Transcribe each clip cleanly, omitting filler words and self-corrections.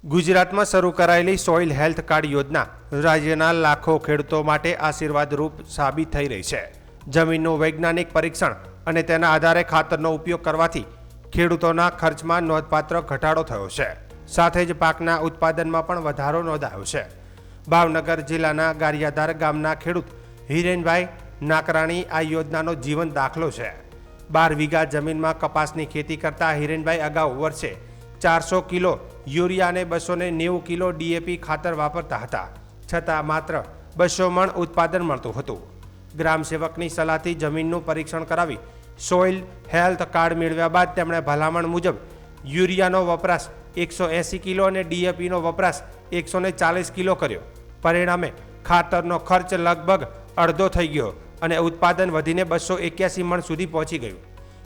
ગુજરાતમાં શરૂ કરાયેલી સોઇલ હેલ્થ કાર્ડ યોજના રાજ્યના લાખો ખેડૂતો માટે આશીર્વાદરૂપ સાબિત થઈ રહી છે। જમીનનું વૈજ્ઞાનિક પરીક્ષણ અને તેના આધારે ખાતરનો ઉપયોગ કરવાથી ખેડૂતોના ખર્ચમાં નોંધપાત્ર ઘટાડો થયો છે, સાથે જ પાકના ઉત્પાદનમાં પણ વધારો નોંધાયો છે। ભાવનગર જિલ્લાના ગારિયાધાર ગામના ખેડૂત હિરેનભાઈ નાકરાણી આ યોજનાનો જીવંત દાખલો છે। 12 વીઘા જમીનમાં કપાસની ખેતી કરતા હિરેનભાઈ અગાઉ વર્ષે 400 કિલો યુરિયા અને 290 કિલો ડીએપી ખાતર વાપરતા હતા, છતાં માત્ર 200 મણ ઉત્પાદન મળતું હતું। ગ્રામ સેવકની સલાહથી જમીનનું પરીક્ષણ કરાવી સોઇલ હેલ્થ કાર્ડ મેળવ્યા બાદ તેમણે ભલામણ મુજબ યુરિયાનો વપરાશ 180 કિલો અને ડીએપીનો વપરાશ 140 કિલો કર્યો। પરિણામે ખાતરનો ખર્ચ લગભગ અડધો થઈ ગયો અને ઉત્પાદન વધીને 281 મણ સુધી પહોંચી ગયું।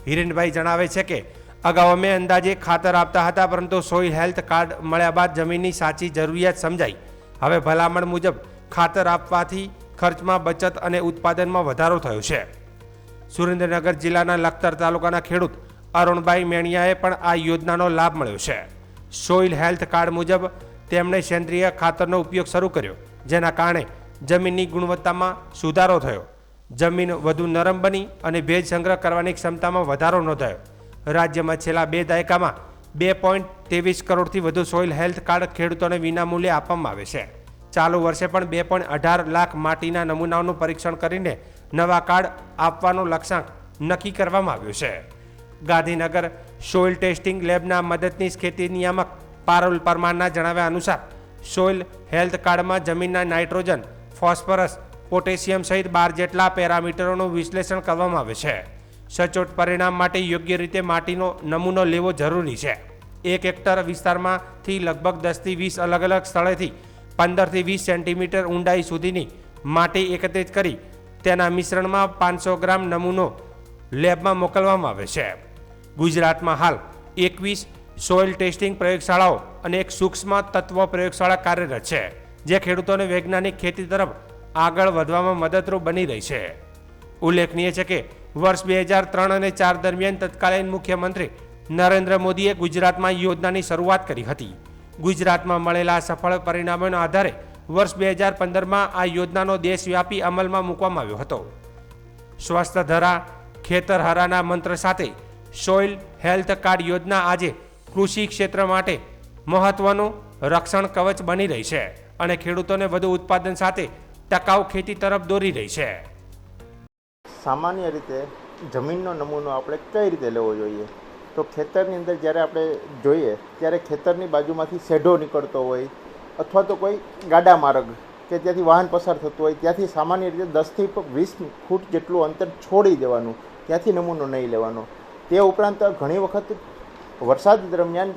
હિરેનભાઈ જણાવે છે કે અગાઉ અમે અંદાજે ખાતર આપતા હતા, પરંતુ સોઇલ હેલ્થ કાર્ડ મળ્યા બાદ જમીનની સાચી જરૂરિયાત સમજાઈ। હવે ભલામણ મુજબ ખાતર આપવાથી ખર્ચમાં બચત અને ઉત્પાદનમાં વધારો થયો છે। સુરેન્દ્રનગર જિલ્લાના લખતર તાલુકાના ખેડૂત અરુણભાઈ મેણિયાએ પણ આ યોજનાનો લાભ મળ્યો છે। સોઇલ હેલ્થ કાર્ડ મુજબ તેમણે સેન્દ્રિય ખાતરનો ઉપયોગ શરૂ કર્યો, જેના કારણે જમીનની ગુણવત્તામાં સુધારો થયો। જમીન વધુ નરમ બની અને ભેજ સંગ્રહ કરવાની ક્ષમતામાં વધારો નોંધાયો। રાજ્યમાં છેલ્લા 2 દાયકામાં 2.23 કરોડથી વધુ સોઇલ હેલ્થ કાર્ડ ખેડૂતોને વિનામૂલ્યે આપવામાં આવે છે। ચાલુ વર્ષે પણ 2.18 લાખ માટીના નમૂનાઓનું પરીક્ષણ કરીને નવા કાર્ડ આપવાનો લક્ષ્યાંક નક્કી કરવામાં આવ્યો છે। ગાંધીનગર સોઇલ ટેસ્ટિંગ લેબના મદદનીશ ખેતી નિયામક પારુલ પરમારના જણાવ્યા અનુસાર સોઇલ હેલ્થ કાર્ડમાં જમીનના નાઇટ્રોજન, ફોસ્ફરસ, પોટેશિયમ સહિત 12 જેટલા પેરામીટરોનું વિશ્લેષણ કરવામાં આવે છે। સચોટ પરિણામ માટે યોગ્ય રીતે માટીનો નમૂનો લેવો જરૂરી છે। 1 હેક્ટર વિસ્તારમાંથી લગભગ 10 થી 20 અલગ અલગ સ્થળેથી 15 થી 20 સેન્ટીમીટર ઊંડાઈ સુધીની માટી એકત્રિત કરી તેના મિશ્રણમાં 500 ગ્રામ નમૂનો લેબમાં મોકલવામાં આવે છે। ગુજરાતમાં હાલ 21 સોઇલ ટેસ્ટિંગ પ્રયોગશાળાઓ અને એક સૂક્ષ્મ તત્વ પ્રયોગશાળા કાર્યરત છે, જે ખેડૂતોને વૈજ્ઞાનિક ખેતી તરફ આગળ વધવામાં મદદરૂપ બની રહી છે। ઉલ્લેખનીય છે કે વર્ષ 2003 અને 4 દરમિયાન તત્કાલીન મુખ્યમંત્રી નરેન્દ્ર મોદીએ ગુજરાતમાં યોજનાની શરૂઆત કરી હતી। ગુજરાતમાં મળેલા સફળ પરિણામોના આધારે વર્ષ 2015માં આ યોજનાનો દેશવ્યાપી અમલમાં મૂકવામાં આવ્યો હતો। સ્વસ્થ ધરા ખેતર હરાના મંત્ર સાથે સોઇલ હેલ્થ કાર્ડ યોજના આજે કૃષિ ક્ષેત્ર માટે મહત્વનું રક્ષણ કવચ બની રહી છે અને ખેડૂતોને વધુ ઉત્પાદન સાથે ટકાઉ ખેતી તરફ દોરી રહી છે। સામાન્ય રીતે જમીનનો નમૂનો આપણે કઈ રીતે લેવો જોઈએ? તો ખેતરની અંદર જ્યારે આપણે જોઈએ ત્યારે ખેતરની બાજુમાંથી શેઢો નીકળતો હોય અથવા તો કોઈ ગાડા માર્ગ કે ત્યાંથી વાહન પસાર થતું હોય, ત્યાંથી સામાન્ય રીતે 10 થી 20 ફૂટ જેટલું અંતર છોડી દેવાનું, ત્યાંથી નમૂનો નહીં લેવાનો। તે ઉપરાંત ઘણી વખત વરસાદ દરમિયાન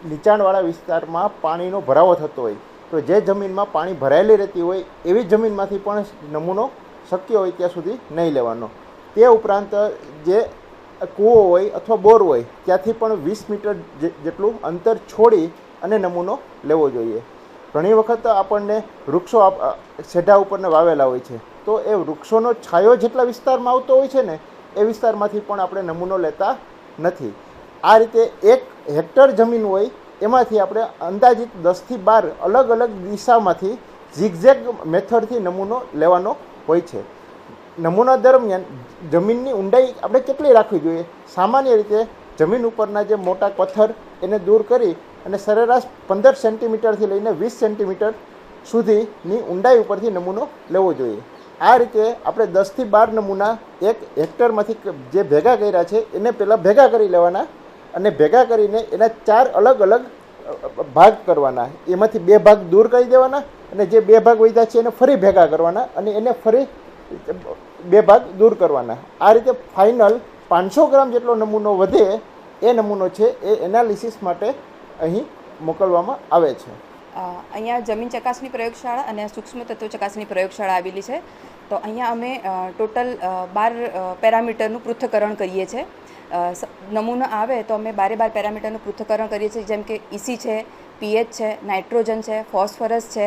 નીચાણવાળા વિસ્તારમાં પાણીનો ભરાવો થતો હોય, તો જે જમીનમાં પાણી ભરાયેલી રહેતી હોય એવી જમીનમાંથી પણ નમૂનો શક્ય હોય ત્યાં સુધી નહીં લેવાનો। તે ઉપરાંત જે કૂવો હોય અથવા બોર હોય ત્યાંથી પણ 20 મીટર જેટલું અંતર છોડી અને નમૂનો લેવો જોઈએ। ઘણી વખત આપણને વૃક્ષો શેઢા ઉપરને વાવેલા હોય છે, તો એ વૃક્ષોનો છાયો જેટલા વિસ્તારમાં આવતો હોય છે ને એ વિસ્તારમાંથી પણ આપણે નમૂનો લેતા નથી। આ રીતે 1 હેક્ટર જમીન હોય એમાંથી આપણે અંદાજિત 10 થી 12 અલગ અલગ દિશામાંથી ઝિગઝેગ મેથડથી નમૂનો લેવાનો હોય છે। નમૂના દરમિયાન જમીનની ઊંડાઈ આપણે કેટલી રાખવી જોઈએ? સામાન્ય રીતે જમીન ઉપરના જે મોટા પથ્થર એને દૂર કરી અને સરેરાશ 15 સેન્ટીમીટરથી લઈને 20 સેન્ટીમીટર સુધીની ઊંડાઈ ઉપરથી નમૂનો લેવો જોઈએ। આ રીતે આપણે 10 થી 12 નમૂના 1 હેક્ટરમાંથી જે ભેગા કર્યા છે એને પહેલાં ભેગા કરી લેવાના અને ભેગા કરીને એના 4 અલગ અલગ ભાગ કરવાના। એમાંથી 2 ભાગ દૂર કરી દેવાના અને જે 2 ભાગ વધ્યા છે એને ફરી ભેગા કરવાના અને એને ફરી 2 ભાગ દૂર કરવાના। આ રીતે ફાઇનલ 500 ગ્રામ જેટલો નમૂનો વધે એ નમૂનો છે એ એનાલિસિસ માટે અહીં મોકલવામાં આવે છે। અહીંયા જમીન ચકાસણી પ્રયોગશાળા અને સૂક્ષ્મ તત્વ ચકાસણી પ્રયોગશાળા આવેલી છે। તો અહીંયા અમે ટોટલ 12 પેરામીટરનું પૃથ્થકરણ કરીએ છીએ। નમૂનો આવે તો અમે 12 પેરામીટરનું પૃથ્થકરણ કરીએ છીએ, જેમ કે ઇસી છે, પીએચ છે, નાઇટ્રોજન છે, ફોસ્ફરસ છે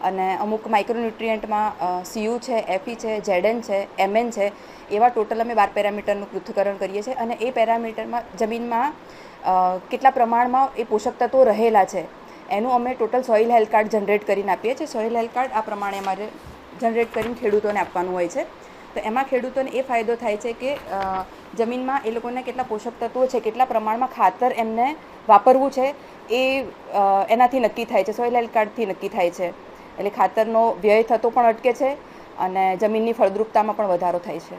અને અમુક માઇક્રોન્યુટ્રિયન્ટમાં સીયુ છે, એફઈ છે, ઝેડએન છે, એમએન છે, એવા ટોટલ અમે 12 પેરામીટરનું પૃથ્થકરણ કરીએ છીએ અને એ પેરામીટરમાં જમીનમાં કેટલા પ્રમાણમાં એ પોષક તત્વો રહેલા છે એનું અમે total soil health card generate કરીને આપીએ છીએ. સોઇલ હેલ્થ કાર્ડ આ પ્રમાણે અમારે જનરેટ કરીને ખેડૂતોને આપવાનું હોય છે. તો એમાં ખેડૂતોને એ ફાયદો થાય છે કે જમીનમાં એ લોકોને કેટલા પોષક તત્વો છે, કેટલા પ્રમાણમાં ખાતર એમને વાપરવું છે એ એનાથી નક્કી થાય છે, સોઇલ હેલ્થ કાર્ડથી નક્કી થાય છે. એટલે ખાતરનો વ્યય થતો પણ અટકે છે અને જમીનની ફળદ્રુપતામાં પણ વધારો થાય છે.